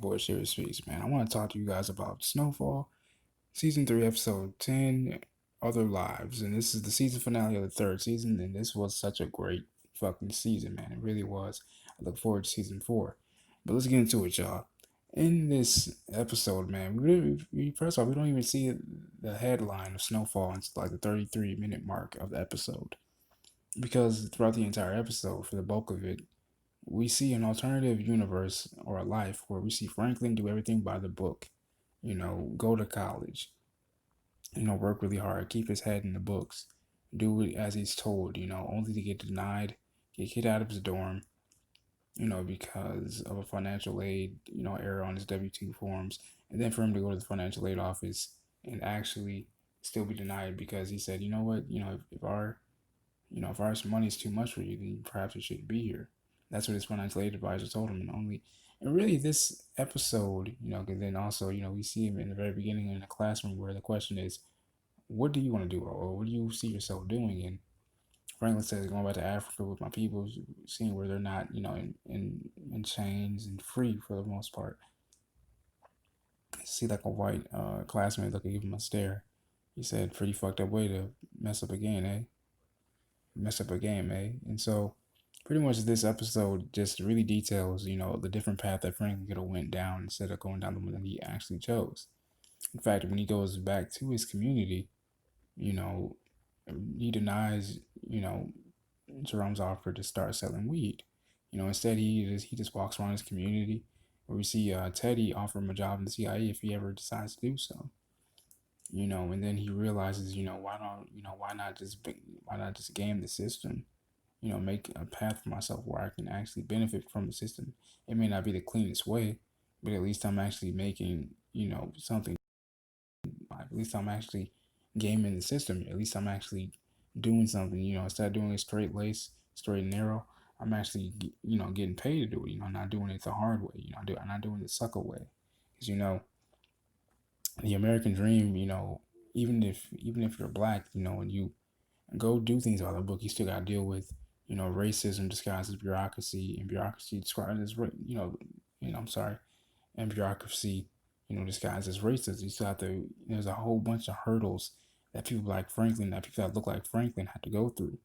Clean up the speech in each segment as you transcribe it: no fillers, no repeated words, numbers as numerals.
boy Sherry Speaks, man. I want to talk to you guys about Snowfall, Season 3, Episode 10, Other Lives. And this is the season finale of the third season, and this was such a great fucking season, man. It really was. I look forward to Season 4. But let's get into it, y'all. In this episode, man, first off, we don't even see the headline of Snowfall until like the 33-minute mark of the episode. Because throughout the entire episode, for the bulk of it, we see an alternative universe or a life where we see Franklin do everything by the book, go to college, work really hard, keep his head in the books, do it as he's told, only to get denied, get kicked out of his dorm, because of a financial aid, error on his W-2 forms, and then for him to go to the financial aid office and actually still be denied because he said, you know what, if our money is too much for you, then perhaps you shouldn't be here. That's what his financial aid advisor told him. And really this episode, because then also, we see him in the very beginning in a classroom where the question is, what do you want to do? Or what do you see yourself doing? And Franklin says, going back to Africa with my people, seeing where they're not, in chains and free for the most part. See like a white classmate look at give him a stare. He said, pretty fucked up way to mess up a game, eh? And so pretty much this episode just really details, the different path that Franklin could have went down instead of going down the one that he actually chose. In fact, when he goes back to his community, he denies, Jerome's offer to start selling weed. Instead he just walks around his community. Where we see Teddy offer him a job in the CIA if he ever decides to do so. And then he realizes, why not just game the system, make a path for myself where I can actually benefit from the system. It may not be the cleanest way, but at least I'm actually making, something. At least I'm actually gaming the system. At least I'm actually doing something, instead of doing it straight lace, straight and narrow, I'm actually, getting paid to do it, I'm not doing it the hard way, I'm not doing it the sucker way. Because, the American dream, even if you're black, and you go do things by the book, you still got to deal with, racism disguised as bureaucracy, and bureaucracy disguised as, I'm sorry, and bureaucracy, disguised as racism. You still have to. There's a whole bunch of hurdles that people like Franklin, that people that look like Franklin, had to go through,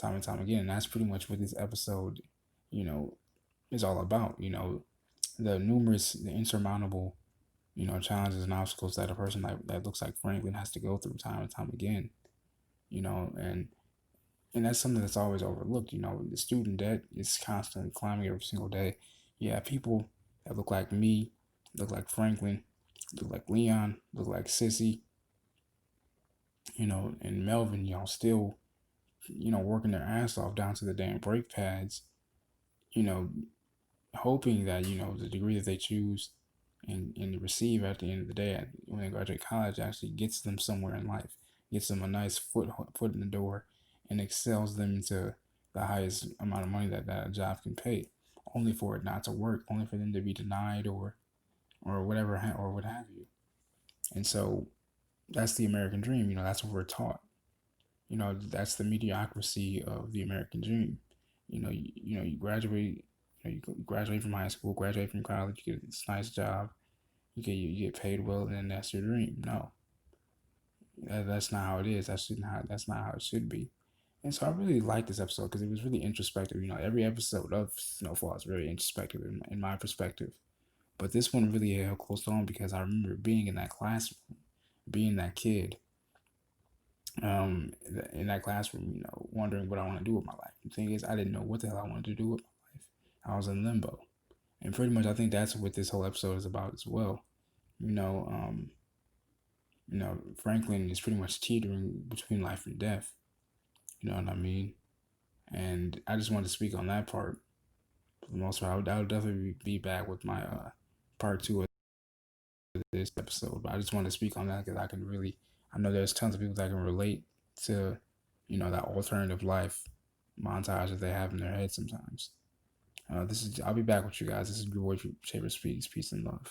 time and time again. And that's pretty much what this episode, is all about. The insurmountable, challenges and obstacles that a person that looks like Franklin has to go through time and time again. And that's something that's always overlooked. The student debt is constantly climbing every single day. You have people that look like me, look like Franklin, look like Leon, look like Sissy, and Melvin, still, working their ass off down to the damn brake pads, hoping that, the degree that they choose and receive at the end of the day when they graduate college actually gets them somewhere in life, gets them a nice foot in the door, and excels them into the highest amount of money that a job can pay, only for it not to work, only for them to be denied or whatever, or what have you. And so that's the American dream. That's what we're taught. That's the mediocrity of the American dream. You graduate. You graduate from high school, graduate from college, you get a nice job, you get paid well, and then that's your dream. No, that's not how it is. That's not how it should be. And so I really liked this episode because it was really introspective. Every episode of Snowfall is very introspective in my perspective. But this one really held close to home because I remember being in that classroom, being that kid, in that classroom, wondering what I want to do with my life. The thing is, I didn't know what the hell I wanted to do with my life. I was in limbo. And pretty much I think that's what this whole episode is about as well. Franklin is pretty much teetering between life and death. You know what I mean? And I just wanted to speak on that part. For the most part, I would definitely be back with my part 2 of this episode. But I just want to speak on that because I know there's tons of people that can relate to, that alternative life montage that they have in their head sometimes. I'll be back with you guys. This is your boy Shaver Speaks. Peace and love.